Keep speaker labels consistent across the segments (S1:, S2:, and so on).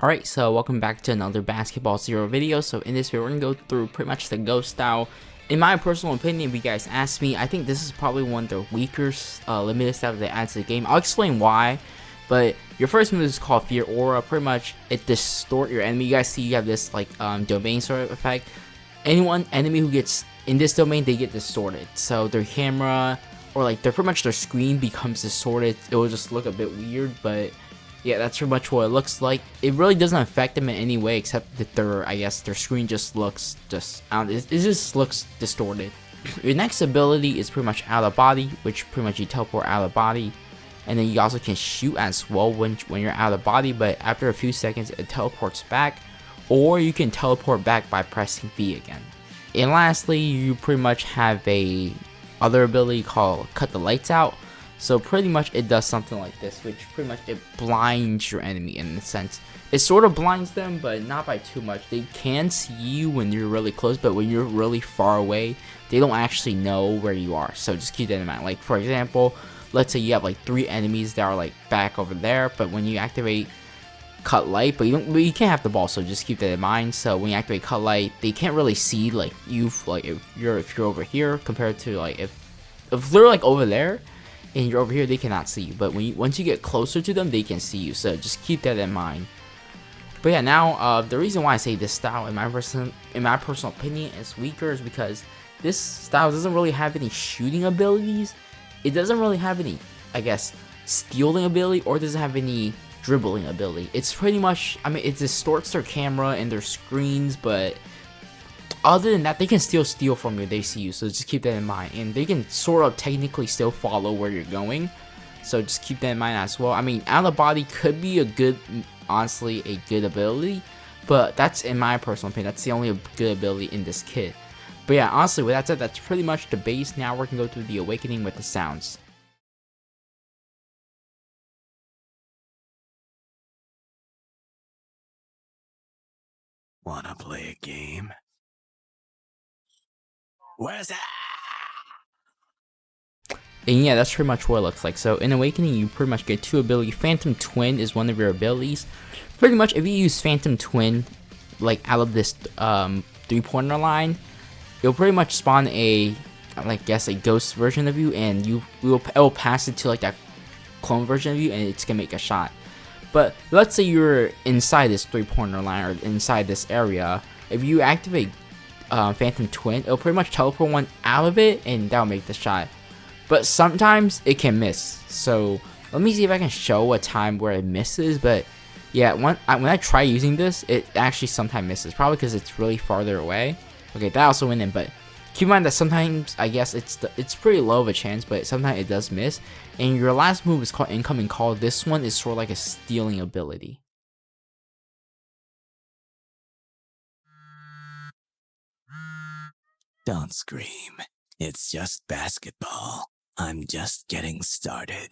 S1: Alright, so welcome back to another Basketball Zero video. So in this video, we're going to go through pretty much the Ghost style. In my personal opinion, if you guys ask me, I think this is probably one of the weaker limited styles they add to the game. I'll explain why, but your first move is called Fear Aura. Pretty much, it distorts your enemy. You guys see you have this like domain sort of effect. Enemy who gets in this domain, they get distorted. So their camera or like pretty much their screen becomes distorted. It will just look a bit weird, but yeah, that's pretty much what it looks like. It really doesn't affect them in any way except that their screen just looks it just looks distorted. Your next ability is pretty much out of body, which pretty much you teleport out of body, and then you also can shoot as well when you're out of body, but after a few seconds it teleports back, or you can teleport back by pressing V again. And lastly, you pretty much have a other ability called Cut the Lights Out. So pretty much it does something like this, which pretty much it blinds your enemy in a sense. It sort of blinds them, but not by too much. They can see you when you're really close, but when you're really far away, they don't actually know where you are. So just keep that in mind. Like for example, let's say you have like 3 enemies that are like back over there, but when you activate Cut Light, but you can't have the ball, so just keep that in mind. So when you activate Cut Light, they can't really see like you, like if you're over here compared to like if they're like over there and you're over here, they cannot see you, but once you get closer to them, they can see you, so just keep that in mind. But yeah, now the reason why I say this style in my personal opinion is weaker is because this style doesn't really have any shooting abilities. It doesn't really have any, I guess, stealing ability, or doesn't have any dribbling ability. It's pretty much, I mean, it distorts their camera and their screens, but other than that, they can still steal from you if they see you, so just keep that in mind. And they can sort of technically still follow where you're going, so just keep that in mind as well. I mean, out of body could be honestly a good ability, but that's, in my personal opinion, that's the only good ability in this kit. But yeah, honestly, with that said, that's pretty much the base. Now we're gonna go through the awakening with the sounds.
S2: Wanna play a game? Where's that?
S1: And yeah, that's pretty much what it looks like. So in Awakening, you pretty much get 2 abilities. Phantom Twin is one of your abilities. Pretty much, if you use Phantom Twin, like out of this 3-pointer line, you'll pretty much spawn a ghost version of you, and it will pass it to like that clone version of you, and it's gonna make a shot. But let's say you're inside this 3-pointer line or inside this area. If you activate Phantom Twin, it'll pretty much teleport one out of it, and that'll make the shot. But sometimes it can miss. So let me see if I can show a time where it misses. But yeah, when I try using this, it actually sometimes misses, probably because it's really farther away. Okay, that also went in, but keep in mind that sometimes, I guess it's pretty low of a chance, but sometimes it does miss. And your last move is called Incoming Call. This one is sort of like a stealing ability.
S2: Don't scream. It's just basketball. I'm just getting started.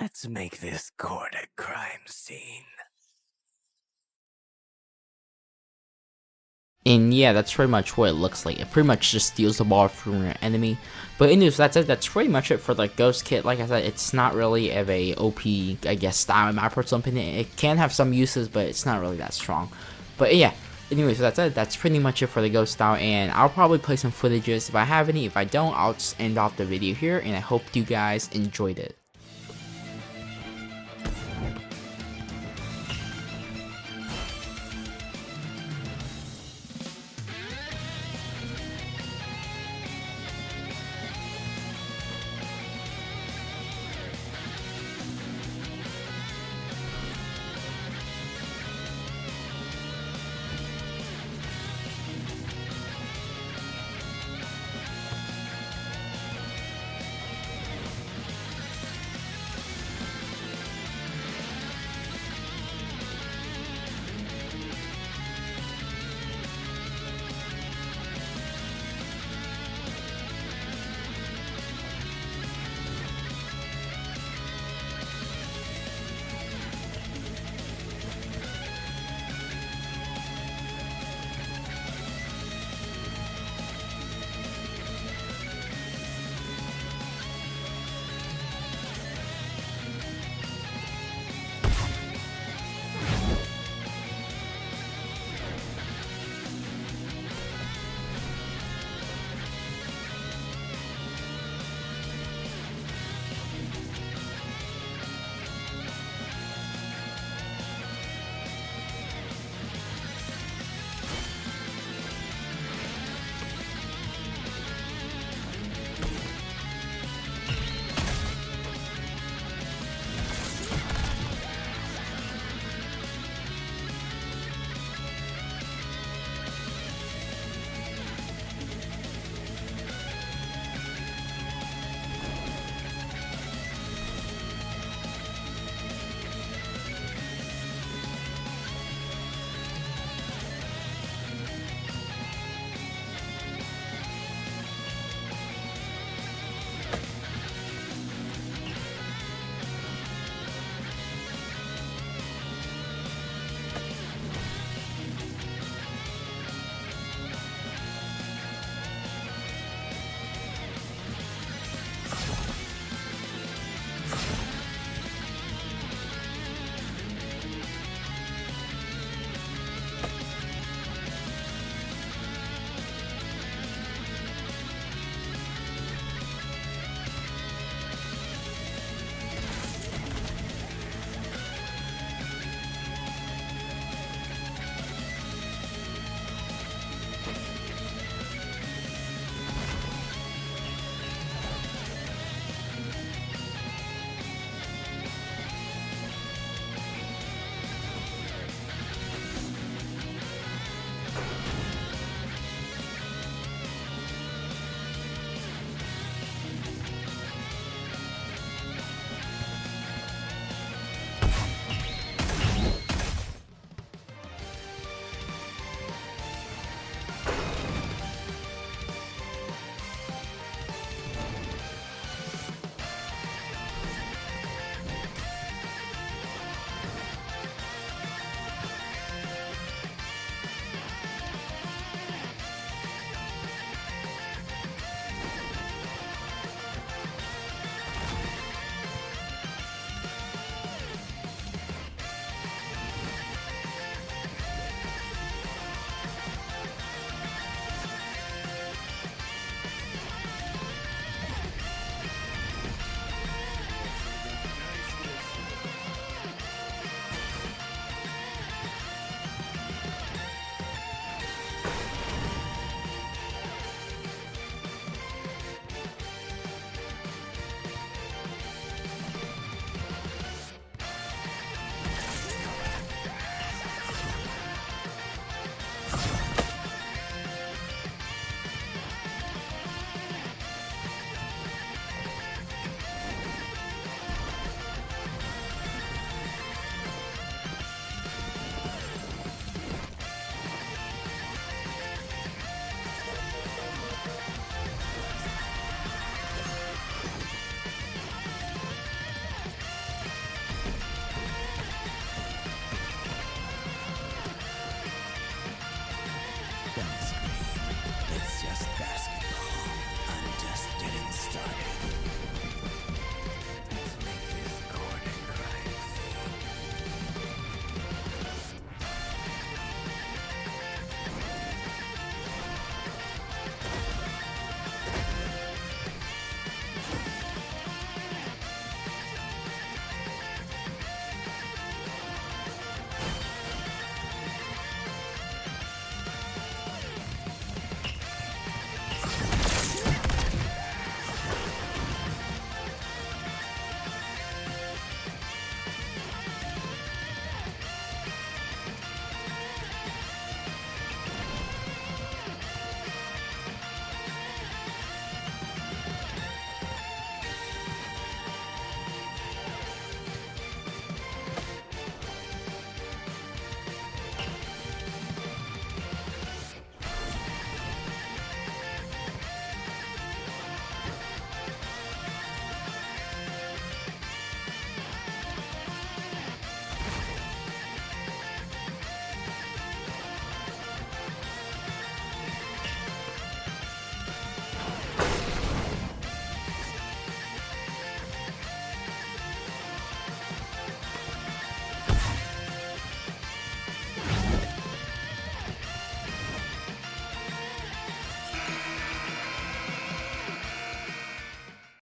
S2: Let's make this court a crime scene.
S1: And yeah, that's pretty much what it looks like. It pretty much just steals the ball from your enemy. But anyways, that's pretty much it for the Ghost kit. Like I said, it's not really of a OP, I guess, style in my personal opinion. It can have some uses, but it's not really that strong. But yeah, anyways, that's pretty much it for the Ghost style. And I'll probably play some footages if I have any. If I don't, I'll just end off the video here. And I hope you guys enjoyed it.